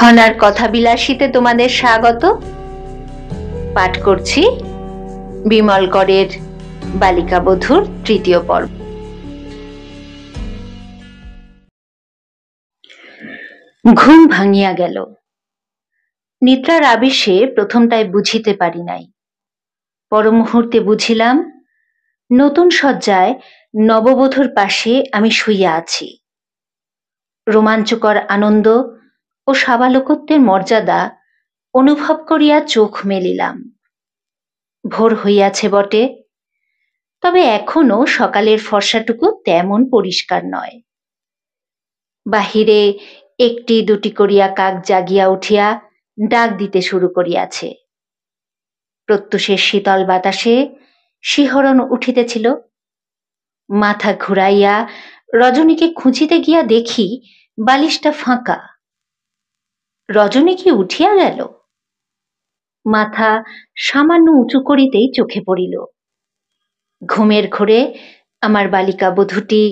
খনার কথা বিলাসীতে তোমাদের স্বাগত। পাঠ করছি বিমল করের বালিকা বধূর তৃতীয় পর্ব। ঘুম ভাঙিয়া গেল। নিদ্রার আবেশে প্রথমটায় বুঝিতে পারি নাই, পর মুহূর্তে বুঝিলাম নতুন শয্যায় নববধূর পাশে আমি শুইয়া আছি। রোমাঞ্চকর আনন্দ ও সাবালকত্বের মর্যাদা অনুভব করিয়া চোখ মেলিলাম। ভোর হইয়াছে বটে, তবে এখনো সকালের ফর্সাটুকু তেমন পরিষ্কার নয়। বাহিরে একটি দুটি করিয়া কাক জাগিয়া উঠিয়া ডাক দিতে শুরু করিয়াছে। প্রত্যুষের শীতল বাতাসে শিহরণ উঠিতেছিল। মাথা ঘুরাইয়া রজনীকে খুঁজিতে গিয়া দেখি বালিশটা ফাঁকা। রজনী কি উঠিয়া গেল? মাথা সামান্য উঁচু করিতেই চোখে পড়িল। ঘুমের ঘোরে আমার বালিকা বধূটি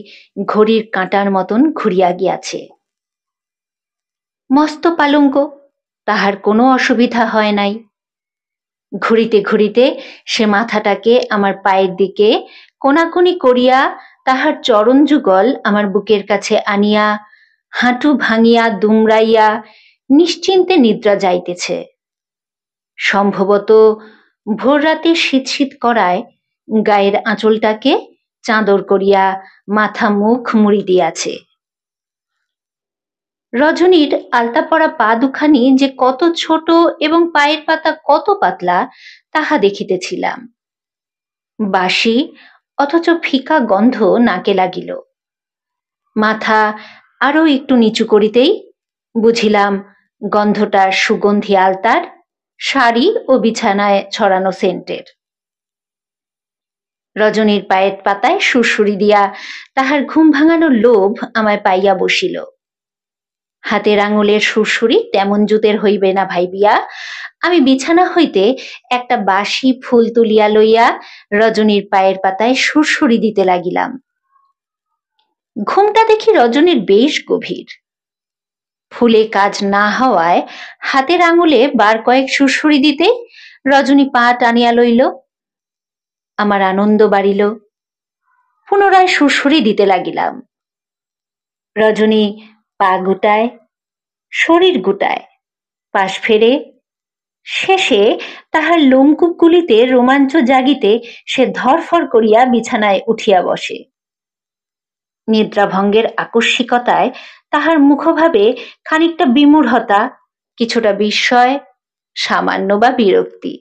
ঘড়ির কাঁটার মতন ঘুরিয়া গিয়াছে। মস্ত পালঙ্ক, তাহার কোনো অসুবিধা হয় নাই। ঘুরিতে ঘুরিতে সে মাথাটাকে আমার পায়ের দিকে কোনাকুনি করিয়া তাহার চরণ যুগল আমার বুকের কাছে আনিয়া হাঁটু ভাঙিয়া দুমড়াইয়া নিশ্চিন্তে নিদ্রা যাইতেছে। সম্ভবত ভোর রাতে শীত শীত করায় গায়ের আঁচলটাকে চাদর করিয়া মাথা মুখ মুড়ি দিয়াছে। রজনীর আলতা পরা পা দুখানি যে কত ছোট এবং পায়ের পাতা কত পাতলা তাহা দেখিতেছিলাম। বাসি অথচ ফিকা গন্ধ নাকে লাগিল। মাথা আরো একটু নিচু করিতেই বুঝিলাম গন্ধটা সুগন্ধি আলতার, শাড়ি ও বিছানায় ছড়ানো সেন্টের। রজনীর পায়ের পাতায় সুরসুরি দিয়া তাহার ঘুম ভাঙানোর লোভ আমায় পাইয়া বসিল। হাতের আঙুলের সুরসুরি তেমন জুতের হইবে না ভাইবিয়া আমি বিছানা হইতে একটা বাসি ফুল তুলিয়া লইয়া রজনীর পায়ের পাতায় সুরসুরি দিতে লাগিলাম। ঘুমটা দেখি রজনীর বেশ গভীর। ফুলে কাজ না হওয়ায় হাতের আঙুলে বার কয়েক সুরসুরি দিতে রজনী পা টানিয়া লইল। আমার আনন্দ বাড়িল। পুনরায় সুরসুরি দিতে লাগিলাম। রজনী পা গুটায়, শরীর গুটায়, পাশ ফেরে, শেষে তাহার লোমকূপগুলিতে রোমাঞ্চ জাগিতে সে ধরফর করিয়া বিছানায় উঠিয়া বসে। নিদ্রাভঙ্গের আকস্মিকতায় তাহার মুখভাবে খানিকটা বিমূঢ়তা, কিছুটা বিস্ময়, সামান্য বা বিরক্তি।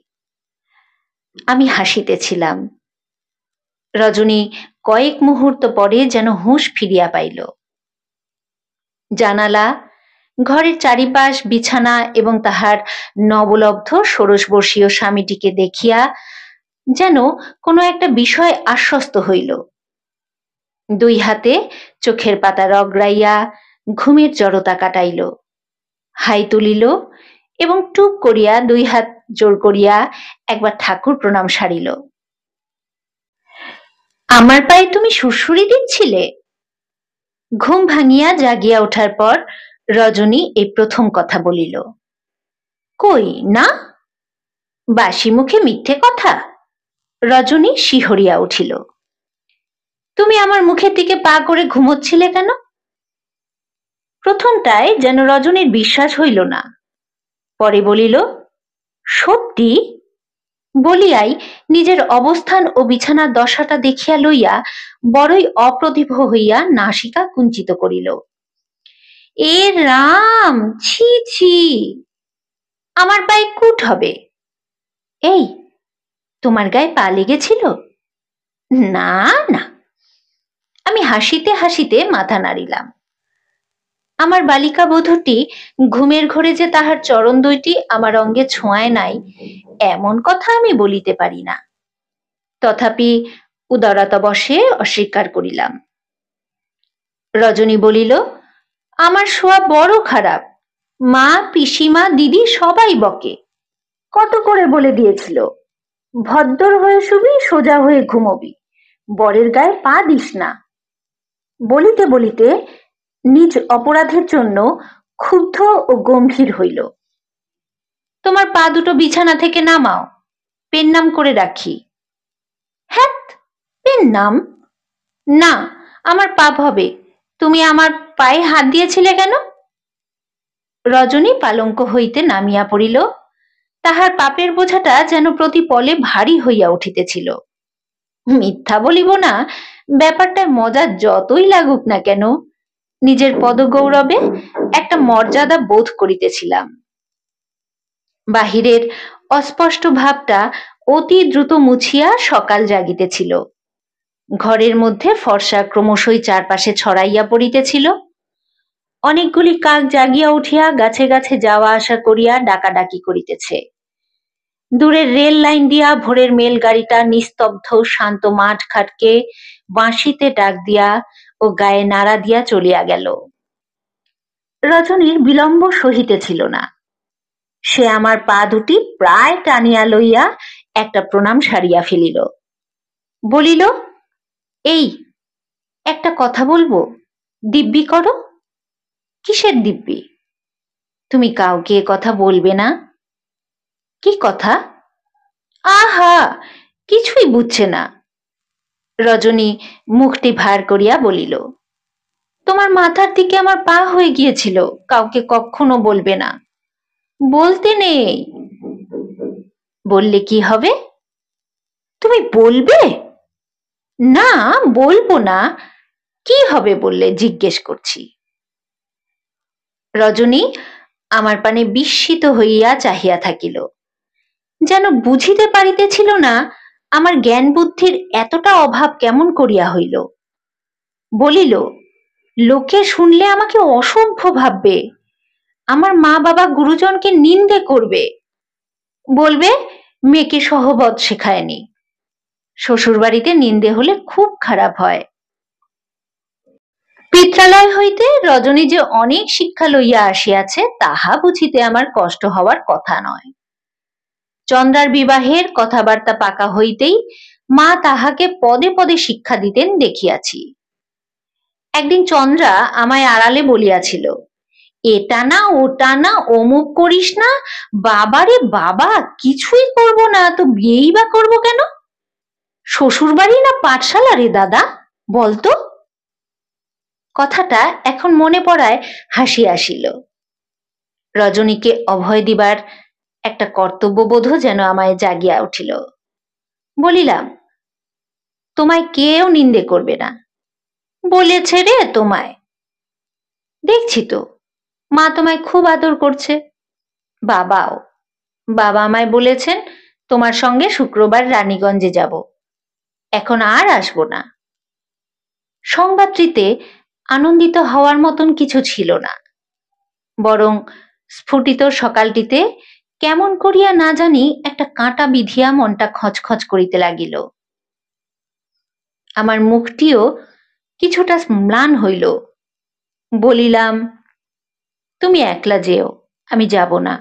আমি হাসিতেছিলাম। রজনী কয়েক মুহূর্ত পরে যেন হুঁশ ফিরিয়া পাইল। জানালা, ঘরের চারিপাশ, বিছানা এবং তাহার নবলব্ধ ষোড়শবর্ষীয় স্বামীটিকে দেখিয়া যেন কোনো একটা বিষয় আশ্বস্ত হইল। দুই হাতে চোখের পাতা রগড়াইয়া ঘুমের জড়তা কাটাইল। হাই তুলিল এবং টুপ করিয়া দুই হাত জোর করিয়া একবার ঠাকুর প্রণাম সারিল। আমার পায়ে তুমি সুরসুরি দিচ্ছিলে? ঘুম ভাঙিয়া জাগিয়া ওঠার পর রজনী এই প্রথম কথা বলিল। কই না, বাসি মুখে মিথ্যে কথা। রজনী শিহরিয়া উঠিল। তুমি আমার মুখের দিকে পা করে ঘুমোচ্ছিলে কেন? প্রথমটায় যেন রজনীর বিশ্বাস হইল না, পরে বলিল সত্যি। বলিয়াই নিজের অবস্থান ও বিছানার দশাটা দেখিয়া লইয়া বড়ই অপ্রতিভ হইয়া নাসিকা কুঞ্চিত করিল। এ রাম, ছি ছি, আমার পায়ে কুট হবে। এই, তোমার গায়ে পা লেগেছিল? না না। আমি হাসিতে হাসিতে মাথা নাড়িলাম। আমার বালিকা বধূটি ঘুমের ঘোরে যে তাহার চরণ দুইটি আমার অঙ্গে ছোঁয়ায় নাই এমন কথা আমি বলিতে পারি না। তথাপি উদারতাবশে অস্বীকার করিলাম। রজনী বলিল, আমার শোয়া বড় খারাপ। মা, পিসিমা, দিদি সবাই বকে। কত করে বলে দিয়েছিল, ভদ্দর হয়ে শুবি, সোজা হয়ে ঘুমবি, বরের গায়ে পা দিস না। বলিতে বলিতে নিজ অপরাধের জন্য ক্ষুব্ধ ও গম্ভীর হইল। তোমার পা দুটো বিছানা থেকে নামাও, পেন নাম করে রাখি। হ্যাঁ, পেন নাম? না, আমার পাপ হবে। তুমি আমার পায়ে হাত দিয়েছিলে কেন? রজনী পালঙ্ক হইতে নামিয়া পড়িল। তাহার পাপের বোঝাটা যেন প্রতি পলে ভারী হইয়া উঠিতেছিল। মিথ্যা বলিব না, ব্যাপারটা মজা যতই লাগুক না কেন, নিজের পদগৌরবে একটা মর্যাদা বোধ করিতেছিলাম। বাহিরের অস্পষ্ট ভাবটা অতি দ্রুত মুছিয়া সকাল জাগিতেছিল। ঘরের মধ্যে ফর্সা ক্রমশই চারপাশে ছড়াইয়া পড়িতেছিল। অনেকগুলি কাক জাগিয়া উঠিয়া গাছে গাছে যাওয়া আসা করিয়া ডাকাডাকি করিতেছে। দূরের রেল লাইন দিয়া ভোরের মেল গাড়িটা নিস্তব্ধ শান্ত মাঠ ঘাটকে বাঁশিতে ডাক দিয়া ও গায়ে নাড়া দিয়া চলিয়া গেল। রজনীর বিলম্ব সহিতেছিল না। সে আমার পা দুটি প্রায় টানিয়া লইয়া একটা প্রণাম সারিয়া ফেলিল। বলিল, এই একটা কথা বলবো, দিব্যি করো। কিসের দিব্যি? তুমি কাউকে এ কথা বলবে না। কি কথা? আহা, কিছুই বুঝছে না। রজনী মুখটি ভার করিয়া বলিল, তোমার মাথার দিকে আমার পা হয়ে গিয়েছিল, কাউকে কখনো বলবে না। বলতে নেই। বললে কি হবে? তুমি বলবে? না, বলবো না। কি হবে বললে জিজ্ঞেস করছি। রজনী আমার পানে বিস্মিত হইয়া চাহিয়া থাকিল, যেন বুঝিতে পারিতেছিল না আমার জ্ঞান বুদ্ধির এতটা অভাব কেমন করিয়া হইল। বলিল, লোকে শুনলে আমাকে অসভ্য ভাববে, আমার মা বাবা গুরুজনকে নিন্দে করবে, বলবে মেয়েকে সহবত শেখায়নি। শ্বশুর বাড়িতে নিন্দে হলে খুব খারাপ হয়। পিত্রালয় হইতে রজনী যে অনেক শিক্ষা লইয়া আসিয়াছে তাহা বুঝিতে আমার কষ্ট হওয়ার কথা নয়। চন্দ্রার বিবাহের কথাবার্তা পাকা হইতেই মা তাহাকে পদে পদে শিক্ষা দিতেন দেখিয়াছি। একদিন চন্দ্রা আমায় আড়ালে বলিয়াছিল, এটা না ওটা না, অমুক করিস না। বাবারে বাবা, কিছুই করব না তো বিয়েই বা করবো কেন? শ্বশুর বাড়ি না পাঠশালা রে দাদা, বলতো? কথাটা এখন মনে পড়ায় হাসি আসিল। রজনীকে অভয় দিবার একটা কর্তব্যবোধ যেন আমায় জাগিয়া উঠিল। বলিলাম, তোমায় কেউ নিন্দে করবে না। বলেছে রে তোমায়? দেখছি তো, মা তোমায় খুব আদর করছে। বাবাও, বাবা আমায় বলেছেন তোমার সঙ্গে শুক্রবার রানীগঞ্জে যাব, এখন আর আসবো না। সংবাদটিতে আনন্দিত হওয়ার মতন কিছু ছিল না, বরং স্ফুটিত সকালটিতে কেমন করিয়া না জানি একটা কাঁটা বিধিয়া মনটা খচখচ করিতে লাগিল। আমার মুখটিও কিছুটা ম্লান হইল। বলিলাম, তুমি একলা যেও, আমি যাব না।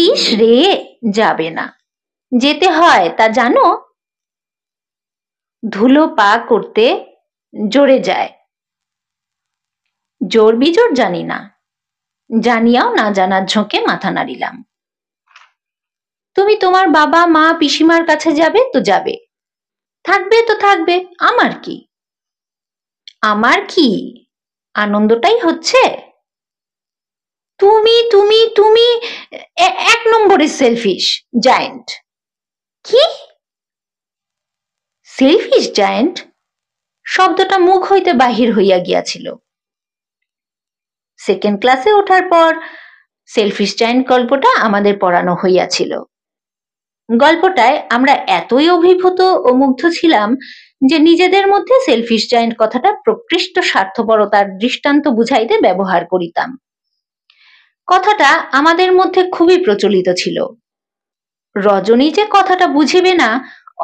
ইস রে, যাবে না? যেতে হয় তা জানো? ধুলো পা করতে জোরে যায়। জোর বিজোর জানি না, জানিয়াও না জানার ঝোঁকে মাথা নাড়িলাম। তুমি তোমার বাবা মা পিসিমার কাছে যাবে তো যাবে, থাকবে তো থাকবে, আমার কি? আমার কি? আনন্দটাই হচ্ছে। তুমি তুমি তুমি এক নম্বরের সেলফিশ জায়েন্ট। কি? Selfish giant? শব্দটা মুখ হইতে বাহির হইয়া গিয়াছিল। সেকেন্ড ক্লাসে ওঠার পর সেলফিশ জায়েন্ট গল্পটা আমাদের পড়ানো হইয়াছিল। গল্পটায় আমরা এতই অভিভূত ও মুগ্ধ ছিলাম যে নিজেদের মধ্যে সেলফিশ জায়েন্ট কথাটা প্রকৃষ্ট স্বার্থপরতার দৃষ্টান্ত বুঝাইতে ব্যবহার করিতাম। কথাটা আমাদের মধ্যে খুবই প্রচলিত ছিল। রজনী যে কথাটা বুঝিবে না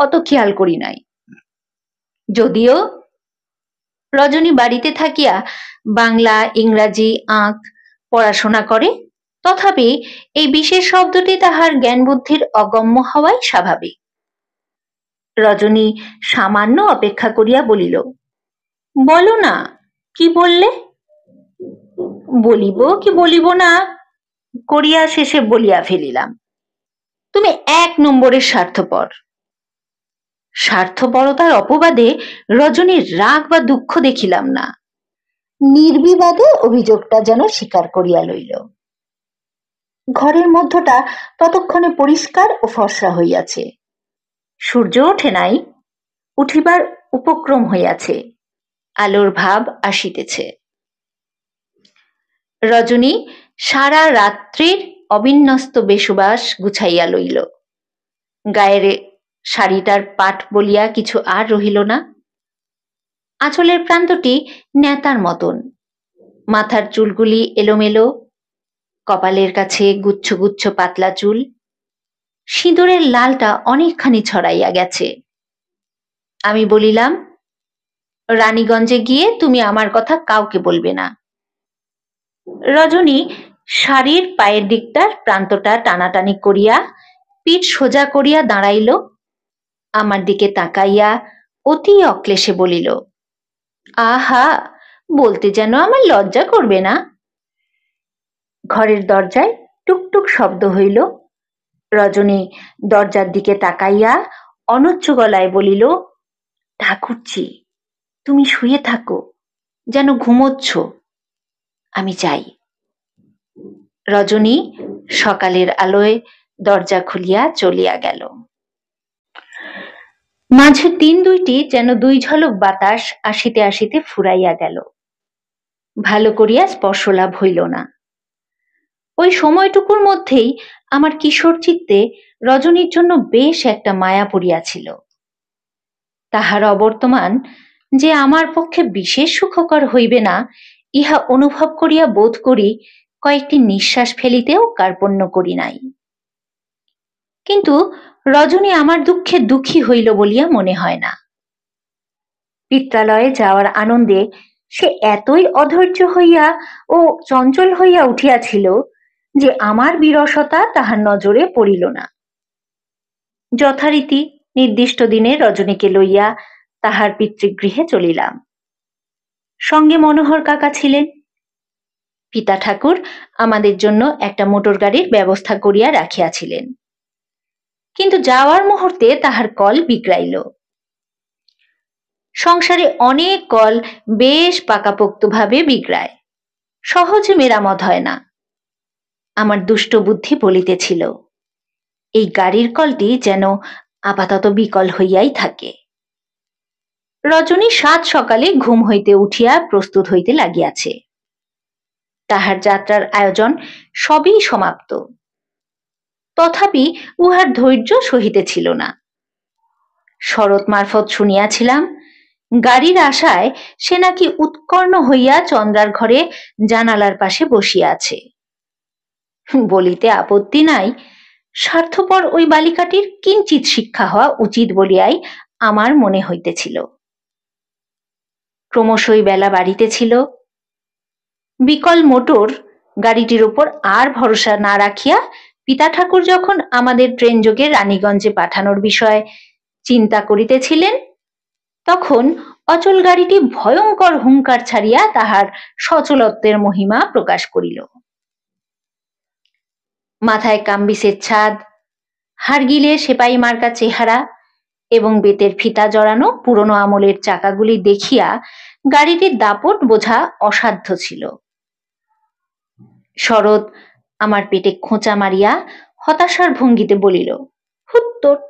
অত খেয়াল করি নাই। যদিও রজনী বাড়িতে থাকিয়া বাংলা ইংরাজি আঁক পড়াশোনা করে, তথাপি এই বিশেষ শব্দটি তাহার জ্ঞান বুদ্ধির অগম্য হওয়াই স্বাভাবিক। রজনী সামান্য অপেক্ষা করিয়া বলিল, বলো না, কি বললে? বলিব কি বলিব না করিয়া শেষে বলিয়া ফেলিলাম, তুমি 1 নম্বরের স্বার্থপর। স্বার্থপরতার অপবাদে রজনীর রাগ বা দুঃখ দেখিলাম না, নির্বিবাদে অভিযোগটা যেন স্বীকার করিয়া লইল। ঘরের মধ্যটা ততক্ষণে পরিষ্কার ও ফর্সা হইয়াছে, সূর্য ওঠে নাই, উঠিবার উপক্রম হইয়াছে, আলোর ভাব আসিতেছে। রজনী সারা রাত্রির অবিন্যস্ত বেশুবাস গুছাইয়া লইল। গায়ের শাড়িটার পাট বলিয়া কিছু আর রহিল না। আঁচলের প্রান্তটি নেতার মতন, মাথার চুলগুলি এলোমেলো, কপালের কাছে গুচ্ছ গুচ্ছ পাতলা চুল, সিঁদুরের লালটা অনেকখানি ছড়াইয়া গেছে। আমি বলিলাম, রানীগঞ্জে গিয়ে তুমি আমার কথা কাউকে বলবে না। রজনী শাড়ির পায়ের দিকটার প্রান্তটা টানাটানি করিয়া পিঠ সোজা করিয়া দাঁড়াইল, আমার দিকে তাকাইয়া অতি অক্লেশে বলিল, আহা, বলতে যেন আমার লজ্জা করবে না। ঘরের দরজায় টুকটুক শব্দ হইল। রজনী দরজার দিকে তাকাইয়া অনুচ্চ গলায় বলিল, ঠাকুরজি, তুমি শুয়ে থাকো, যেন ঘুমোচ্ছ, আমি যাই। রজনী সকালের আলোয় দরজা খুলিয়া চলিয়া গেল। মাঝের দিন দুইটি যেন 2 ঝলক বাতাস আসিতে আসিতে ফুরাইয়া গেল, ভালো করিয়া স্পর্শ লাভ হইল না। ওই সময়টুকুর মধ্যেই আমার কিশোর চিত্তে রজনীর জন্য বেশ একটা মায়া পড়িয়াছিল। তাহার অবর্তমান যে আমার পক্ষে বিশেষ সুখকর হইবে না, ইহা অনুভব করিয়া বোধ করি কয়েকটি নিঃশ্বাস ফেলিতেও কার্পণ্য করি নাই। কিন্তু রজনী আমার দুঃখে দুঃখী হইল বলিয়া মনে হয় না। পিত্রালয়ে যাওয়ার আনন্দে সে এতই অধৈর্য হইয়া ও চঞ্চল হইয়া উঠিয়াছিল যে আমার বিরসতা তাহার নজরে পড়িল না। যথারীতি নির্দিষ্ট দিনে রজনীকে লইয়া তাহার পিতৃগৃহে চলিলাম। সঙ্গে মনোহর কাকা ছিলেন। পিতা ঠাকুর আমাদের জন্য একটা মোটর গাড়ির ব্যবস্থা করিয়া রাখিয়াছিলেন, কিন্তু যাওয়ার মুহূর্তে তাহার কল বিগড়াইল। সংসারে অনেক কল বেশ পাকাপোক্তভাবে বিগড়ায়, সহজে মেরামত হয় না। আমার দুষ্ট বুদ্ধি বলিতেছিল, এই গাড়ির কলটি যেন আপাতত বিকল হইয়াই থাকে। রজনী 7 সকালে ঘুম হইতে উঠিয়া প্রস্তুত হইতে লাগিয়াছে। তাহার যাত্রার আয়োজন সবই সমাপ্ত, তথাপি উহার ধৈর্য সহিতেছিল না। শরৎ মারফত শুনিয়াছিলাম, গাড়ির আশায় সে নাকি উৎকর্ণ হইয়া চন্দ্রার ঘরে জানালার পাশে বসিয়া আছে। বলিতে আপত্তি নাই, স্বার্থপর ওই বালিকাটির কিঞ্চিৎ শিক্ষা হওয়া উচিত বলিয়াই আমার মনে হইতেছিল। ক্রমশই বেলা বাড়িতেছিল। বিকল মোটর গাড়িটির উপর আর ভরসা না রাখিয়া পিতা ঠাকুর যখন আমাদের ট্রেন যোগে রানীগঞ্জে পাঠানোর বিষয়ে চিন্তা করিতেছিলেন, তখন অচল গাড়িটি ভয়ঙ্কর হুঙ্কার ছাড়িয়া তাহার সচলত্বের মহিমা প্রকাশ করিল। মাথায় কাম্বিসের ছাদ, হাড়গিলে সেপাই মার্কা চেহারা এবং বেতের ফিতা জড়ানো পুরনো আমলের চাকাগুলি দেখিয়া গাড়িটির দাপট বোঝা অসাধ্য ছিল। শরৎ আমার পেটে খোঁচা মারিয়া হতাশার ভঙ্গিতে বলিল, হুত্তট,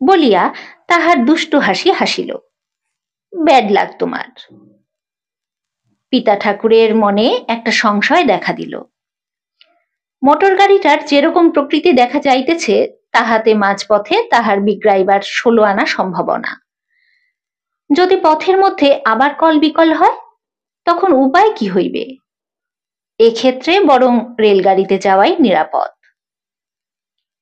বলিয়া তাহার দুষ্ট হাসি হাসিল। ব্যাড লাক তোমার। পিতা ঠাকুরের মনে একটা সংশয় দেখা দিল। মোটর গাড়িটার যেরকম প্রকৃতি দেখা যাইতেছে, তাহাতে মাঝপথে তাহার বিগড়াইবার 16 আনা সম্ভাবনা। যদি পথের মধ্যে আবার কল বিকল হয়, তখন উপায় কি হইবে? এক্ষেত্রে বরং রেলগাড়িতে যাওয়াই নিরাপদ।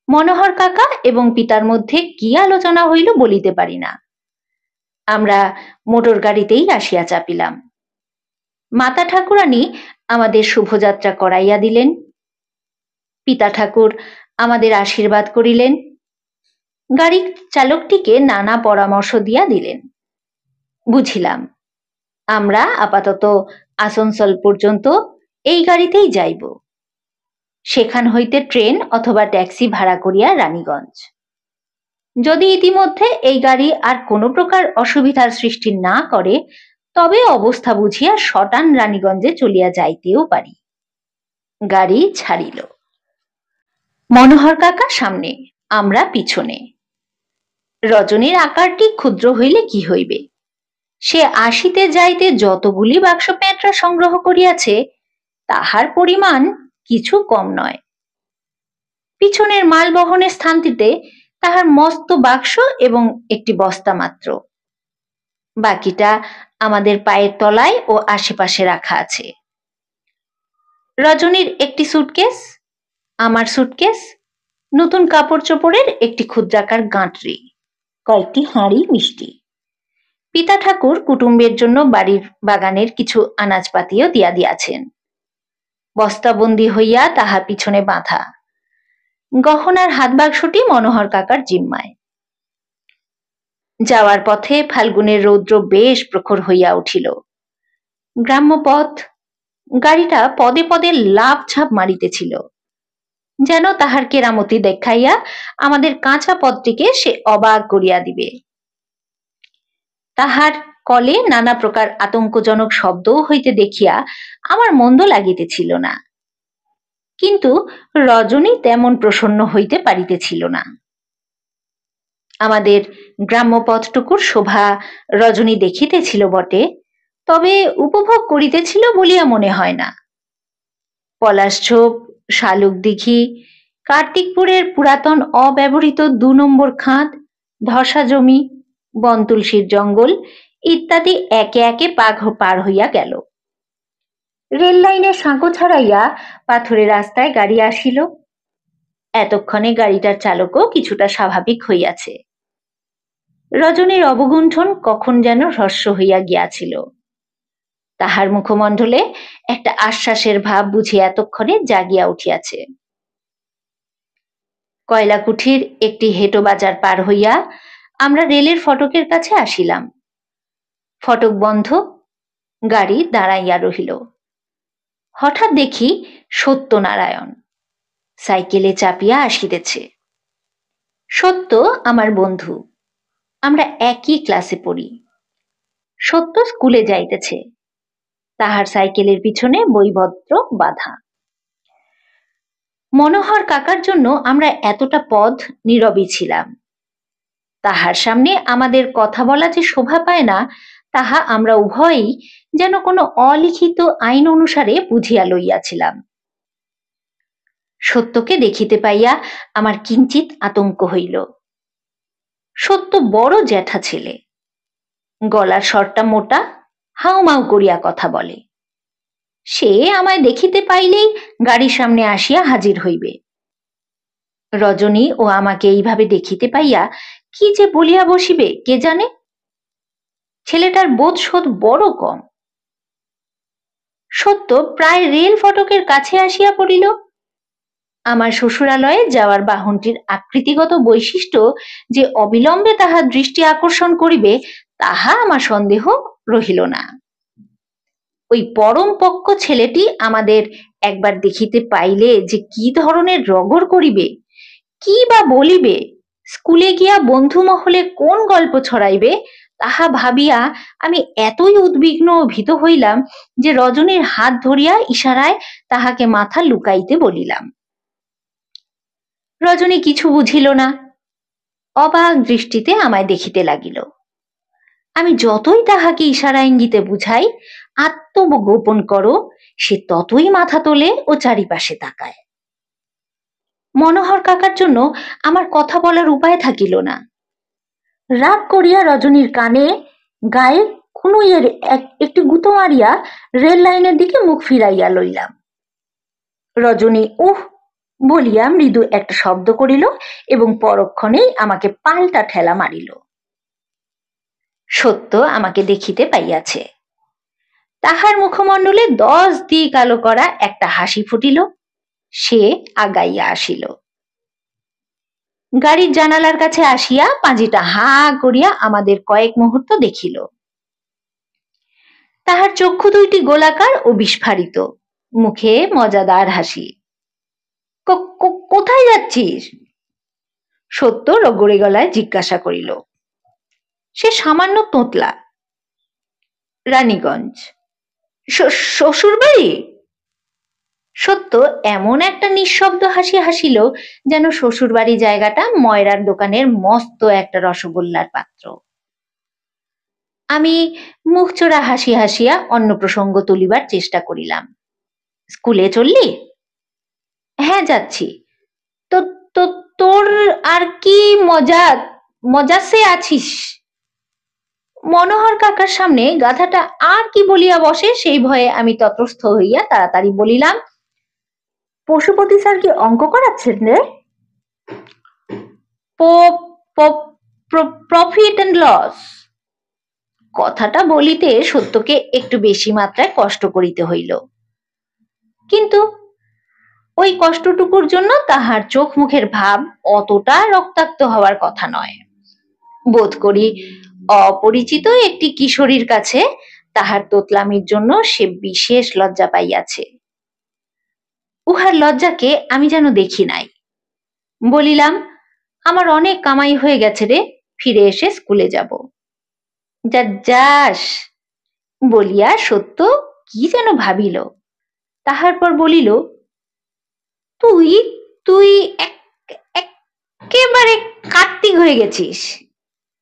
মনোহর কাকা এবং পিতার মধ্যে কি আলোচনা হইল বলিতে পারি না। আমরা মোটর গাড়িতেই আসিয়া চাপিলাম। মাতা ঠাকুরানী আমাদের শুভযাত্রা করাইয়া দিলেন। পিতা ঠাকুর আমাদের আশীর্বাদ করিলেন। গাড়ি চালকটিকে নানা পরামর্শ দিয়া দিলেন। বুঝিলাম, আমরা আপাতত আসানসোল পর্যন্ত এই গাড়িতেই যাইব। সেখান হইতে ট্রেন অথবা ট্যাক্সি ভাড়া করিয়া রানীগঞ্জ। যদি ইতিমধ্যে এই গাড়ি আর কোনো প্রকার অসুবিধার সৃষ্টি না করে, তবে অবস্থা বুঝিয়া শটান রানীগঞ্জে চলিয়া যাইতেও পারি। গাড়ি ছাড়িল। মনোহর কাকা সামনে, আমরা পিছনে। রজনীর আকারটি ক্ষুদ্র হইলে কি হইবে, সে আসিতে যাইতে যতগুলি বাক্স পেঁটরা সংগ্রহ করিয়াছে তাহার পরিমাণ কিছু কম নয়। পিছনের মাল বহনের স্থানটিতে তাহার মস্ত বাক্স এবং একটি বস্তা মাত্র। বাকিটা আমাদের পায়ের তলায় ও আশেপাশে রাখা আছে। রজনীর একটি সুটকেস, আমার সুটকেস, নতুন কাপড় চোপড়ের একটি ক্ষুদ্রাকার গাঁটরি, কয়েকটি হাঁড়ি মিষ্টি। পিতা ঠাকুর কুটুম্বের জন্য বাড়ির বাগানের কিছু আনাজপাতিও দিয়া দিয়াছেন। বস্তাবন্দি হইয়া তাহা পিছনে বাঁধা। গহনার হাত বাক্সটি মনোহর কাকার জিম্মায়। যাওয়ার পথে ফাল্গুনের রৌদ্র বেশ প্রখর হইয়া উঠিল। গ্রাম্য পথ, গাড়িটা পদে পদে লাফ ঝাঁপ মারিতেছিল, যেন তাহার কেরামতি দেখাইয়া আমাদের কাঁচা পথটিকে সে অবাক করিয়া দিবে। তাহার কলে নানা প্রকার আতঙ্কজনক শব্দও হইতে দেখিয়া আমার মন্দ লাগিতেছিল না, কিন্তু রজনী তেমন প্রসন্ন হইতে পারিতেছিল না। আমাদের গ্রাম্য পথটুকুর শোভা রজনী দেখিতেছিল বটে, তবে উপভোগ করিতেছিল বলিয়া মনে হয় না। পলাশঝোপ, শালুক দিঘি, কার্তিকপুরের পুরাতন অব্যবহৃত ২ নম্বর খাদ, ধসা জমি, বনতুলসীর জঙ্গল ইত্যাদি একে একে পার হইয়া গেল। রেল লাইনের সাঁকো ছাড়াইয়া পাথরের রাস্তায় গাড়ি আসিল। এতক্ষণে গাড়িটার চালকও কিছুটা স্বাভাবিক হইয়াছে। রজনীর অবগুণ্ঠন কখন যেন হ্রস্ব হইয়া গিয়াছিল। তাহার মুখমণ্ডলে একটা আশ্বাসের ভাব বুঝি এতক্ষণে জাগিয়া উঠিয়াছে। কয়লাকুঠির একটি হেঁটো বাজার পার হইয়া আমরা রেলের ফটকের কাছে আসিলাম। ফটক বন্ধ, গাড়ি দাঁড়াইয়া রহিল। হঠাৎ দেখি সত্যনারায়ণ সাইকেলে চাপিয়া আসিতেছে। সত্য আমার বন্ধু, আমরা একই ক্লাসে পড়ি। সত্য স্কুলে যাইতেছে, তাহার সাইকেলের পিছনে বইপত্র বাঁধা। মনোহর কাকার জন্য আমরা এতটা পথ নীরবই ছিলাম। তাহার সামনে আমাদের কথা বলা যে শোভা পায় না, তাহা আমরা উভয়ই যেন কোনো অলিখিত আইন অনুসারে বুঝিয়া লইয়াছিলাম। সত্যকে দেখিতে পাইয়া আমার কিঞ্চিত আতঙ্ক হইল। সত্য বড় জ্যাঠা ছেলে, গলার স্বরটা মোটা, হাউমাউ করিয়া কথা বলে। সে আমায় দেখিতে পাইলেই গাড়ির সামনে আসিয়া হাজির হইবে। রজনী ও আমাকে এইভাবে দেখিতে পাইয়া কি যে বলিয়া বসিবে কে জানে। ছেলেটার বোধ শোধ বড় কম। সত্য প্রায় রেল ফটকের কাছে আসিয়া পড়িল। আমার শ্বশুরালয়ে যাওয়ার বাহনটির আকৃতিগত বৈশিষ্ট্য যে অবিলম্বে তাহার দৃষ্টি আকর্ষণ করিবে, তাহা আমার সন্দেহ রহিল না। ওই পরম পক্ক ছেলেটি আমাদের একবার দেখিতে পাইলে যে কি ধরনের রগড় করিবে, কি বা বলিবে, স্কুলে গিয়া বন্ধু মহলে কোন গল্প ছড়াইবে, তাহা ভাবিয়া আমি এতই উদ্বিগ্ন ও ভীত হইলাম যে রজনীর হাত ধরিয়া ইশারায় তাহাকে মাথা লুকাইতে বলিলাম। রজনী কিছু বুঝিল না, অবাক দৃষ্টিতে আমায় দেখিতে লাগিল। আমি যতই তাহাকে ইশারা ইঙ্গিতে বুঝাই আত্মগোপন করো, সে ততই মাথা তোলে ও চারিপাশে তাকায়। মনোহর কাকার জন্য আমার কথা বলার উপায় থাকিল না। রাগ করিয়া রজনীর কানে গায়ে খুনুইয়ের একটি গুঁতো মারিয়া রেল লাইনের দিকে মুখ ফিরাইয়া লইলাম। রজনী উহ বলিয়া মৃদু একটা শব্দ করিল এবং পরক্ষণেই আমাকে পাল্টা ঠেলা মারিল। সত্য আমাকে দেখিতে পাইয়াছে। তাহার মুখমণ্ডলে 10 দিক আলো করা একটা হাসি ফুটিল। সে আগাইয়া আসিল। গাড়ির জানালার কাছে আসিয়া পাঁজিটা হা করিয়া আমাদের কয়েক মুহূর্ত দেখিল। তাহার চক্ষু দুইটি গোলাকার ও বিস্ফারিত, মুখে মজাদার হাসি। কোথায় যাচ্ছিস? সত্য রগড়ে গলায় জিজ্ঞাসা করিল। সে সামান্য তোতলা। রানীগঞ্জ। শ্বশুর বাড়ি? সত্য এমন একটা নিঃশব্দ হাসি হাসিল যেন শ্বশুর বাড়ি জায়গাটা ময়রার দোকানের মস্ত একটা রসগোল্লার পাত্র। আমি মুখচোরা হাসি হাসিয়া অন্য প্রসঙ্গ তুলিবার চেষ্টা করিলাম। স্কুলে চললি? হ্যাঁ, যাচ্ছি। তো তো তোর আর কি মজাসে আছিস? মনোহর কাকার সামনে গাধাটা আর কি বলিয়া বসে সেই ভয়ে আমি তত্রস্থ হইয়া তাড়াতাড়ি বলিলাম, পশুপতি স্যার কি অঙ্ক করাচ্ছেন রে? Profit and loss. কথাটা বলিতে সত্যকে একটু বেশি মাত্রায় কষ্ট করিতে হইল, কিন্তু ওই কষ্টটুকুর জন্য তাহার চোখ মুখের ভাব অতটা রক্তাক্ত হওয়ার কথা নয়। বোধ করি অপরিচিত একটি কিশোরীর কাছে তাহার তোতলামির জন্য সে বিশেষ লজ্জা পাইয়াছে। উহার লজ্জাকে আমি যেন দেখি নাই। বলিলাম, আমার অনেক কামাই হয়ে গেছে রে, ফিরে এসে স্কুলে যাব। যাস বলিয়া সত্য কি যেন ভাবিল, তাহার পর বলিল, তুই তুই একেবারে কার্তিক হয়ে গেছিস,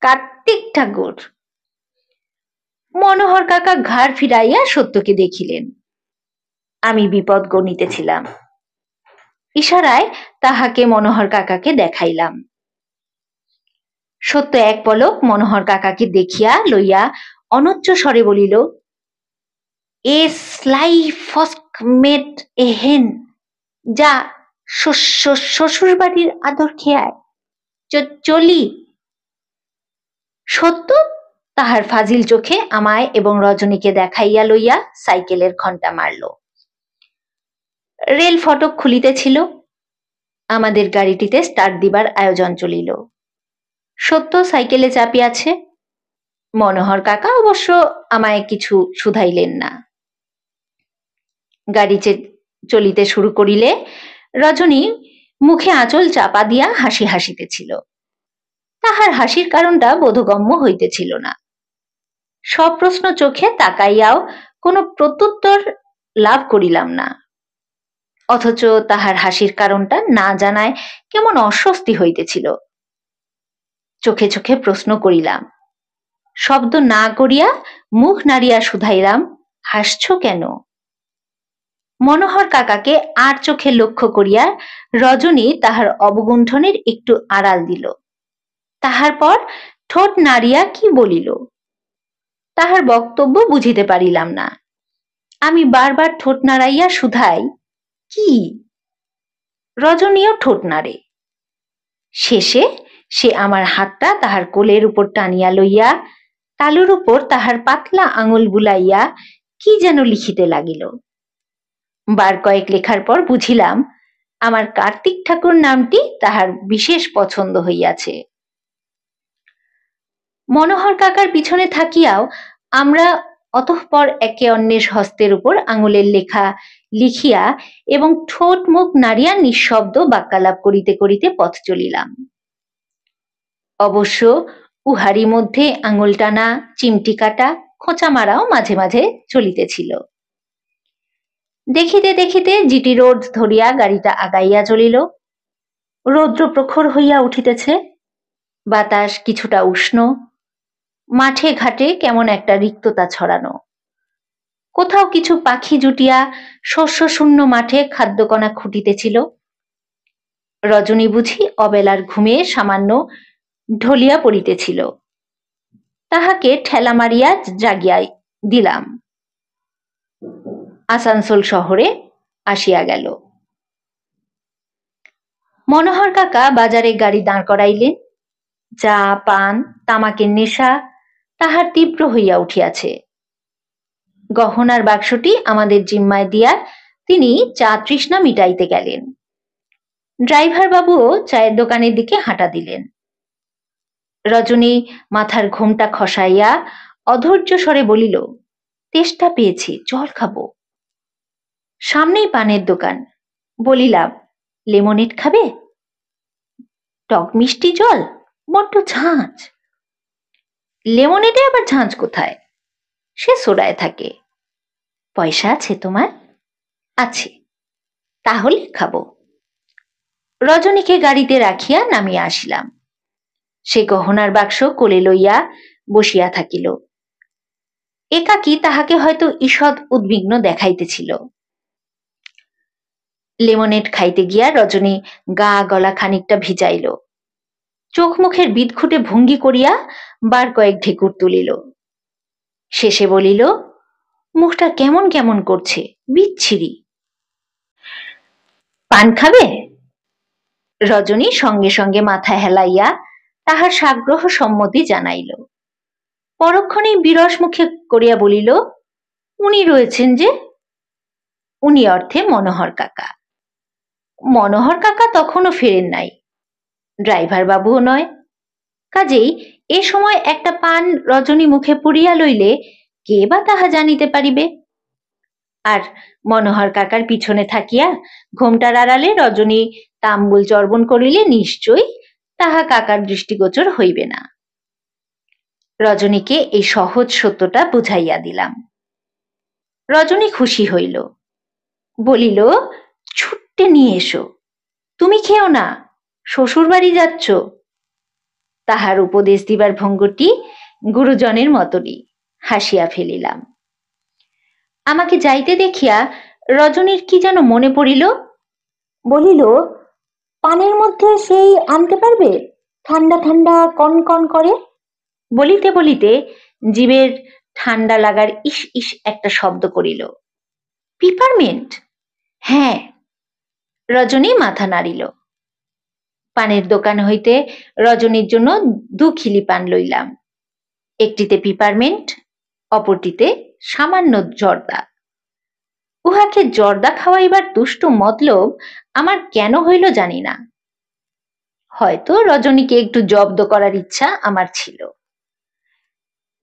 কার্তিক ঠাকুর। মনোহর কাকা ঘাড় ফিরাইয়া সত্যকে দেখিলেন। আমি বিপদ গণিতেছিলাম। ইশারায় তাহাকে মনোহর কাকাকে দেখাইলাম। সত্য এক পলক মনোহর কাকাকে দেখিয়া লইয়া অনুচ্চ স্বরে বলিল, এ স্লাই ফস্ক মেট এ হেন, যা শ্বশুর বাড়ির আদর খেয়ায় চলি। সত্য তাহার ফাজিল চোখে আমায় এবং রজনীকে দেখাইয়া লইয়া সাইকেলের ঘন্টা মারল। রেল ফটক খুলিতেছিল। আমাদের গাড়িটিতে স্টার্ট দিবার আয়োজন চলিল। সত্য সাইকেলে চাপিয়াছে। মনোহর কাকা অবশ্য আমায় কিছু শুধাইলেন না। গাড়ি চলিতে শুরু করিলে রজনী মুখে আঁচল চাপা দিয়া হাসি হাসিতেছিল। তাহার হাসির কারণটা বোধগম্য হইতেছিল না। সপ্রশ্ন চোখে তাকাইয়াও কোনো প্রত্যুত্তর লাভ করিলাম না। অথচ তাহার হাসির কারণটা না জানায় কেমন অস্বস্তি হইতেছিল। চোখে চোখে প্রশ্ন করিলাম। শব্দ না করিয়া মুখ নাড়িয়া শুধাইলাম, হাসছ কেন? মনোহর কাকাকে আর চোখে লক্ষ্য করিয়া রজনী তাহার অবগুণ্ঠনের একটু আড়াল দিল। তাহার পর ঠোঁট নাড়িয়া কি বলিল, তাহার বক্তব্য বুঝিতে পারিলাম না। আমি বারবার ঠোঁট নাড়াইয়া শুধাই, কি? রজনীও ঠোঁট নাড়ে। শেষে সে আমার হাতটা তাহার কোলের উপর টানিয়া লইয়া তালুর উপর তাহার পাতলা আঙুল বুলাইয়া কি যেন লিখিতে লাগিল। বার কয়েক লেখার পর বুঝিলাম আমার কার্তিক ঠাকুর নামটি তাহার বিশেষ পছন্দ হইয়াছে। মনোহর কাকার পিছনে থাকিয়াও আমরা অতঃপর একে অন্যের হস্তের উপর আঙুলের লেখা লিখিয়া এবং ঠোঁট মুখ নাড়িয়া নিঃশব্দ বাক্যালাপ করিতে করিতে পথ চলিলাম। অবশ্য উহারি মধ্যে আঙুল টানা, চিমটি কাটা, খোঁচা মারাও মাঝে মাঝে চলিতেছিল। দেখিতে দেখিতে জিটি রোড ধরিয়া গাড়িটা আগাইয়া চলিল। রৌদ্র প্রখর হইয়া উঠিতেছে। বাতাস কিছুটা উষ্ণ। মাঠে ঘাটে কেমন একটা রিক্ততা ছড়ানো। কোথাও কিছু পাখি জুটিয়া শস্য শূন্য মাঠে খাদ্যকণা খুঁটিতেছিল। রজনী বুঝি অবেলার ঘুমে সামান্য ঢলিয়া পড়িতেছিল। তাহাকে ঠেলা মারিয়া জাগিয়া দিলাম। আসানসোল শহরে আসিয়া গেল। মনোহর কাকা বাজারে গাড়ি দাঁড় করাইলেন। চা, পান, তামাকের নেশা তাহার তীব্র হইয়া উঠিয়াছে। গহনার বাক্সটি আমাদের জিম্মায় দিয়া তিনি চা তৃষ্ণা মিটাইতে গেলেন। ড্রাইভার বাবুও চায়ের দোকানের দিকে হাঁটা দিলেন। রজনী মাথার ঘোমটা খসাইয়া অধৈর্য স্বরে বলিল, তেষ্টা পেয়েছে, জল খাবো। সামনেই পানের দোকান, বলিলাম, লেমনেড খাবে? টক মিষ্টি জল, বড্ড ঝাঁঝ। লেমনেডে আবার ঝাঁঝ কোথায়, সে সোডায় থাকে। পয়সা আছে তোমার? আছে, তাহলে খাবো। রজনীকে গাড়িতে রাখিয়া নামিয়া আসিলাম। সে গহনার বাক্স কোলে লইয়া বসিয়া থাকিল। একাকী তাহাকে হয়তো ঈষৎ উদ্বিগ্ন দেখাইতেছিল। লেমনেড খাইতে গিয়া রজনী গা গলা খানিকটা ভিজাইল, চোখ মুখের বিদঘুটে ভঙ্গি করিয়া বার কয়েক ঢেকুর তুলিল। শেষে বলিল, মুখটা কেমন কেমন করছে, বিচ্ছিরি। পান খাবে? রজনী সঙ্গে সঙ্গে মাথা হেলাইয়া তাহার সাগ্রহ সম্মতি জানাইল। পরক্ষণেই বিরস মুখে করিয়া বলিল, উনি রয়েছেন যে? উনি অর্থে মনোহর কাকা। মনোহর কাকা তখনও ফেরেন নাই, ড্রাইভার বাবুও নয়। কাজেই এ সময় একটা পান রজনী মুখে পুড়িয়া লইলে কে বা তাহা জানিতে পারিবে? আর মনোহর কাকার পিছনে থাকিয়া ঘোমটার আড়ালে রজনী তাম্বুল চর্বণ করিলে নিশ্চয়ই তাহা কাকার দৃষ্টিগোচর হইবে না। রজনীকে এই সহজ সত্যটা বুঝাইয়া দিলাম। রজনী খুশি হইল, বলিল, ছুট্টে নিয়ে এসো, তুমি খেও না, শ্বশুর বাড়ি যাচ্ছ। তাহার উপদেশ দিবার ভঙ্গটি গুরুজনের মতনই, হাসিয়া ফেলিলাম। আমাকে যাইতে দেখিয়া রজনীর কি যেন মনে পড়িল, বলিল, পানের মধ্যে সেই আনতে পারবে, ঠান্ডা ঠান্ডা কন কন করে? বলিতে বলিতে জিভের ঠান্ডা লাগার ইস ইস একটা শব্দ করিল। পিপারমেন্ট? হ্যাঁ। রজনী মাথা নাড়িল। পানের দোকান হইতে রজনীর জন্য 2 খিলি পান লইলাম। একটিতে পিপারমেন্ট, অপরটিতে সামান্য জর্দা। উহাকে জর্দা খাওয়াইবার দুষ্টু মতলব আমার কেন হইল জানি না। হয়তো রজনীকে একটু জব্দ করার ইচ্ছা আমার ছিল।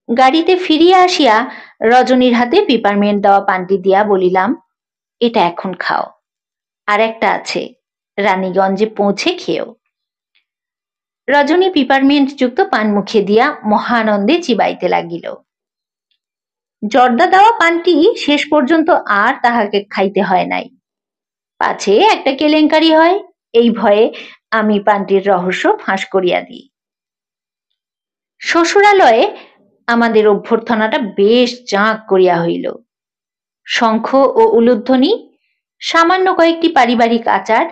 গাড়িতে ফিরিয়া আসিয়া রজনীর হাতে পিপারমেন্ট দেওয়া পানটি দিয়া বলিলাম, এটা এখন খাও, আর একটা আছে, রানীগঞ্জে পৌঁছে খেও। রজনী পিপারমেন্ট যুক্ত পান মুখে দিয়া মহানন্দে চিবাইতে লাগিল। জর্দা দেওয়া পানটি শেষ পর্যন্ত আর তাহাকে খাইতে হয় নাই। পাছে একটা কেলেঙ্কারি হয়, এই ভয়ে আমি পানটির রহস্য ফাঁস করিয়া দিই। শ্বশুরালয়ে আমাদের অভ্যর্থনাটা বেশ জাঁক করিয়া হইল। শঙ্খ ও উলুধ্বনি, সামান্য কয়েকটি পারিবারিক আচার,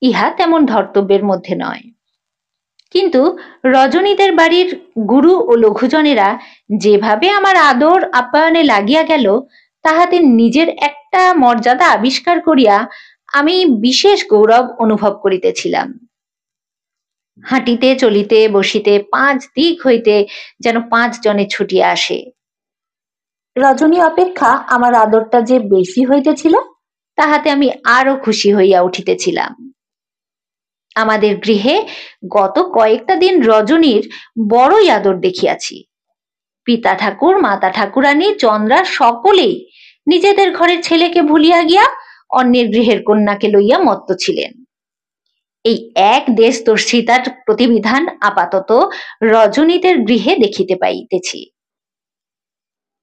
ইহা তেমন ধর্তব্যের মধ্যে নয়। কিন্তু রজনীদের বাড়ির গুরু ও লঘুজনেরা যেভাবে আমার আদর আপ্যায়নে লাগিয়া গেল, তাহাতে নিজের একটা মর্যাদা আবিষ্কার করিয়া আমি বিশেষ গৌরব অনুভব করিতেছিলাম। হাঁটিতে চলিতে বসিতে 5 দিক হইতে যেন 5 জনে ছুটিয়া আসে। রজনী অপেক্ষা আমার আদরটা যে বেশি হইতেছিল, তাহাতে আমি আরো খুশি হইয়া উঠিতেছিলাম। আমাদের গৃহে গত কয়েকটা দিন রজনীর বড়ই আদর দেখিয়াছি। পিতা ঠাকুর, মাতা ঠাকুরানী, চন্দ্রা সকলেই নিজেদের ঘরের ছেলেকে ভুলিয়া গিয়া অন্যের গৃহের কন্যাকে লইয়া মত্ত ছিলেন। এই এক দেশদর্শিতার প্রতিবিধান আপাতত রজনীদের গৃহে দেখিতে পাইতেছি।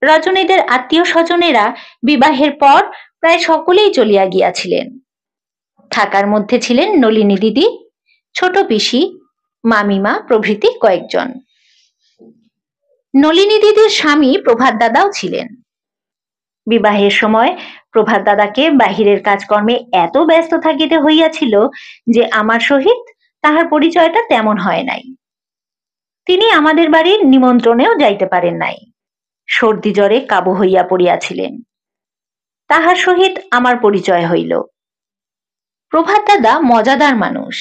রজনীদের আত্মীয় স্বজনেরা বিবাহের পর প্রায় সকলেই চলিয়া গিয়াছিলেন। থাকার মধ্যে ছিলেন নলিনী দিদি, ছোট পিসি, মামিমা প্রভৃতি কয়েকজন। নলিনী দিদির স্বামী প্রভাত দাদাও ছিলেন। বিবাহের সময় প্রভাত দাদাকে বাহিরের কাজকর্মে এত ব্যস্ত থাকিতে হইয়াছিল যে আমার সহিত তাহার পরিচয়টা তেমন হয় নাই। তিনি আমাদের বাড়ির নিমন্ত্রণেও যাইতে পারেন নাই, সর্দি জ্বরে কাবু হইয়া পড়িয়াছিলেন। তাহার সহিত আমার পরিচয় হইল। প্রভাত দাদা মজাদার মানুষ।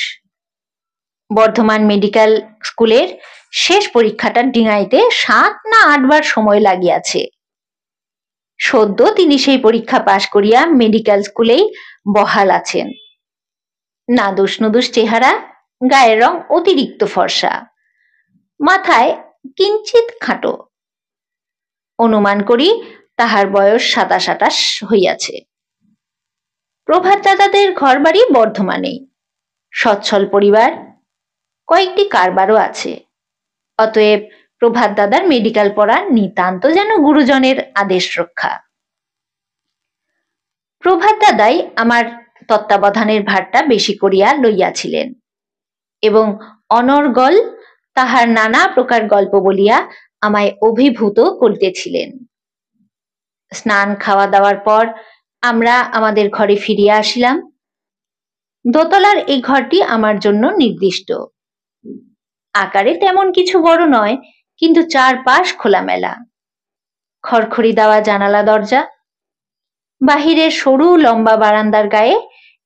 বর্ধমান মেডিকেল স্কুলের শেষ পরীক্ষাটা ডিঙাইতে 7 না 8 বার সময় লাগিয়াছে। সদ্য তিনি সেই পরীক্ষা পাশ করিয়া মেডিকেল স্কুলেই বহাল আছেন। নাদুস নুদুস চেহারা, গায়ের রং অতিরিক্ত ফর্সা, মাথায় কিঞ্চিত খাটো। অনুমান করি তাহার বয়স ২৭-২৮ হইয়াছে। প্রভাত দাদাদের ঘরবাড়ি বর্ধমানে, সচ্ছল পরিবার, কয়েকটি কারবারও আছে। অতএব প্রভাত দাদার মেডিকেল পড়া নিতান্ত যেন গুরুজনের আদেশ রক্ষা। প্রভাত দাদাই আমার তত্ত্বাবধানের ভারটা বেশি করিয়া লইয়াছিলেন এবং অনর্গল তাহার নানা প্রকার গল্প বলিয়া আমায় অভিভূত করিতেছিলেন। স্নান খাওয়া দাওয়ার পর আমরা আমাদের ঘরে ফিরিয়া আসিলাম। দোতলার এই ঘরটি আমার জন্য নির্দিষ্ট। আকারে তেমন কিছু বড় নয়, কিন্তু চারপাশ খোলামেলা, খড়খড়ি দেওয়া জানালা দরজা, বাহিরের সরু লম্বা বারান্দার গায়ে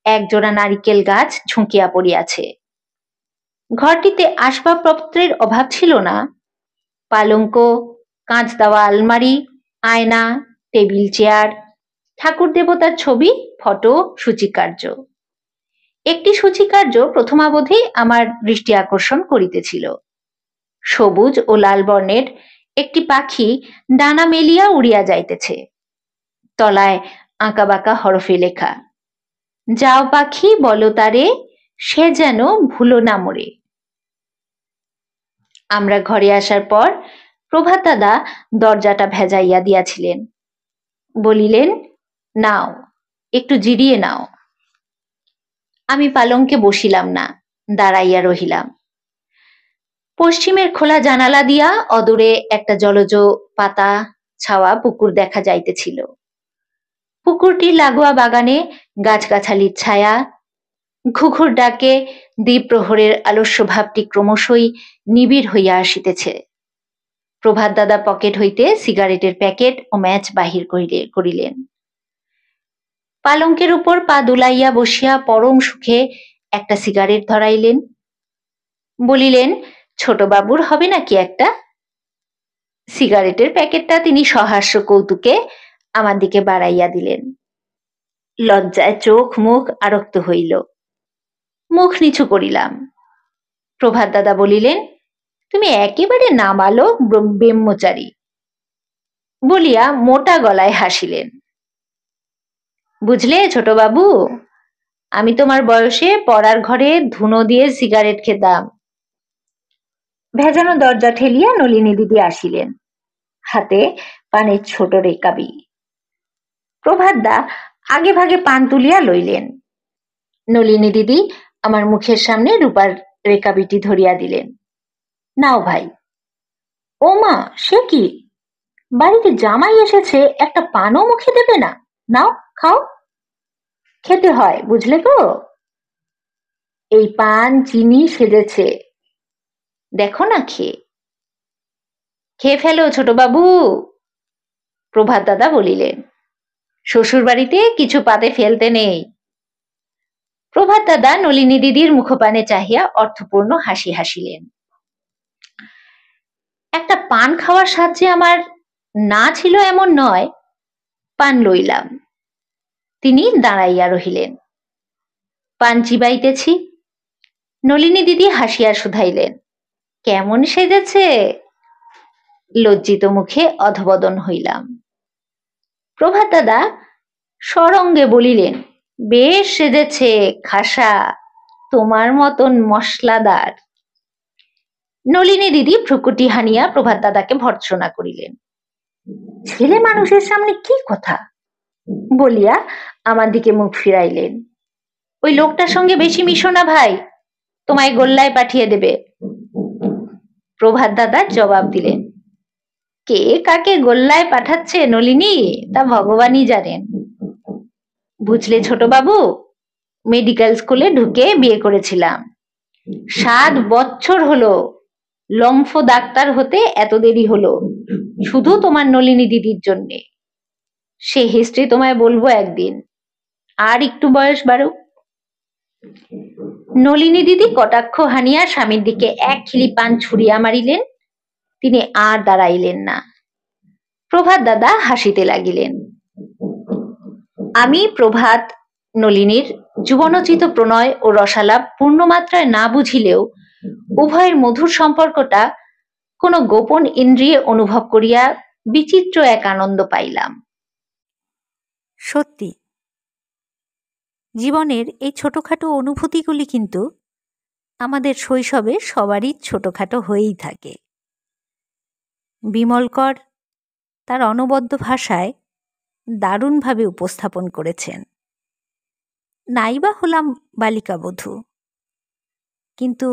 একজোড়া নারিকেল গাছ ঝুঁকিয়া পড়িয়াছে। ঘরটিতে আসবাবপত্রের অভাব ছিল না। পালঙ্ক, কাঁচ দেওয়া আলমারি, আয়না, টেবিল চেয়ার, ঠাকুর দেবতার ছবি, ফটো, সূচিকার্য। একটি সূচিকার্য প্রথমাবধি আমার দৃষ্টি আকর্ষণ করিতেছিল। সবুজ ও লাল বর্ণের একটি পাখি ডানা মেলিয়া উড়িয়া যাইতেছে। তলায় আঁকাবাঁকা হরফে লেখা, যাও পাখি বলো তারে, সে যেন ভুলো না মোরে। আমরা ঘরে আসার পর প্রভাত দাদা দরজাটা ভেজাইয়া দিয়াছিলেন। বলিলেন, নাও, একটু জিরিয়ে নাও। আমি পালঙ্কে বসিলাম না, দাঁড়াইয়া রহিলাম। পশ্চিমের খোলা জানালা দিয়া অদূরে একটা জলজ পাতা ছাওয়া পুকুর দেখা যাইতেছিল। পুকুরটির লাগোয়া বাগানে গাছগাছালির ছায়া, ঘুঘুর ডাকে দ্বিপ্রহরের আলস্য ভাবটি ক্রমশই নিবিড় হইয়া আসিতেছে। প্রভাত দাদা পকেট হইতে সিগারেটের প্যাকেট ও ম্যাচ বাহির করিলেন। পালঙ্কের উপর পা দুলাইয়া বসিয়া পরম সুখে একটা সিগারেট ধরাইলেন। বলিলেন, ছোট বাবুর হবে নাকি একটা? সিগারেটের প্যাকেটটা তিনি সহাস্য কৌতুকে আমার দিকে বাড়াইয়া দিলেন। লজ্জায় চোখ মুখ আরক্ত হইল। মুখ নিচু করিলাম। প্রভাত দাদা বলিলেন, তুমি একেবারে নাবালক ব্রহ্মচারী বলিয়া মোটা গলায় হাসিলেন। বুঝলে ছোট বাবু, আমি তোমার বয়সে পড়ার ঘরে ধুনো দিয়ে সিগারেট খেতাম। ভেজানো দরজা ঠেলিয়া নলিনী দিদি আসিলেন, হাতে পানের ছোট রেকাবি। প্রভাত দা আগে ভাগে পান তুলিয়া লইলেন। নলিনী দিদি আমার মুখের সামনে রূপার রেকাবিটি ধরিয়া দিলেন। নাও ভাই। ও মা, সে কি? বাড়িতে জামাই এসেছে, একটা পানও মুখে দেবে না? নাও, খাও। খেতে হয়, বুঝলে গো। এই পান চিনি সেজেছে, দেখো না খেয়ে ফেলো ছোট বাবু। প্রভাত দাদা বলিলেন, শ্বশুর বাড়িতে কিছু পাতে ফেলতে নেই। প্রভাত দাদা নলিনী দিদির মুখপানে চাহিয়া অর্থপূর্ণ হাসি হাসিলেন। একটা পান খাওয়ার স্বাদ যে আমার না ছিল এমন নয়। পান লইলাম। তিনি দাঁড়াইয়া রহিলেন। পান চিবাইতেছি। নলিনী দিদি হাসিয়া শুধাইলেন, কেমন সেজেছে? লজ্জিত মুখে অধবদন হইলাম। প্রভাত দাদা সরঙ্গে বলিলেন, বেশ সেজেছে খাসা, তোমার মতন মশলাদার। নলিনী দিদি ভ্রুকুটি হানিয়া প্রভাত দাদাকে ভর্ৎসনা করিলেন। ছেলে মানুষের সামনে কি কথা বলিয়া আমার দিকে মুখ ফিরাইলেন। ওই লোকটার সঙ্গে বেশি মিশো না ভাই, তোমায় গোল্লায় পাঠিয়ে দেবে। প্রভাত দাদা জবাব দিলেন, কে কাকে গোল্লায় পাঠাচ্ছে নলিনী, তা ভগবানই জানেন। বুঝলে ছোট বাবু, মেডিকেল স্কুলে ঢুকে বিয়ে করেছিলাম। 7 বছর হলো। লম্ফ ডাক্তার হতে এত দেরি হলো শুধু তোমার নলিনী দিদির জন্যে। সে হিস্ট্রি তোমায় বলবো একদিন, আর একটু বয়স বাড়ুক। নলিনী দিদি কটাক্ষ হানিয়া স্বামীর দিকে এক খিলি পান ছুড়িয়া মারিলেন। তিনি আর দাঁড়াইলেন না। প্রভাত দাদা হাসিতে লাগিলেন। আমি প্রভাত নলিনীর যুবনোচিত প্রণয় ও রসালাপ পূর্ণমাত্রায় না বুঝিলেও উভয়ের মধুর সম্পর্কটা কোনো গোপন ইন্দ্রিয়ে অনুভব করিয়া বিচিত্র এক আনন্দ পাইলাম। সত্যি, জীবনের এই ছোটোখাটো অনুভূতিগুলি কিন্তু আমাদের শৈশবে সবারই ছোটোখাটো হয়েই থাকে। বিমলকর তার অনবদ্য ভাষায় দারুণভাবে উপস্থাপন করেছেন। নাইবা হলাম বালিকাবধূ, কিন্তু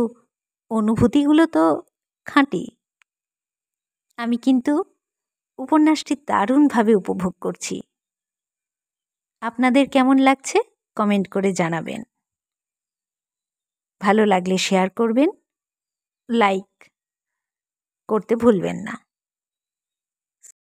অনুভূতিগুলো তো খাঁটি। আমি কিন্তু উপন্যাসটি দারুণভাবে উপভোগ করছি। আপনাদের কেমন লাগছে কমেন্ট করে জানাবেন। ভালো লাগলে শেয়ার করবেন, লাইক করতে ভুলবেন না।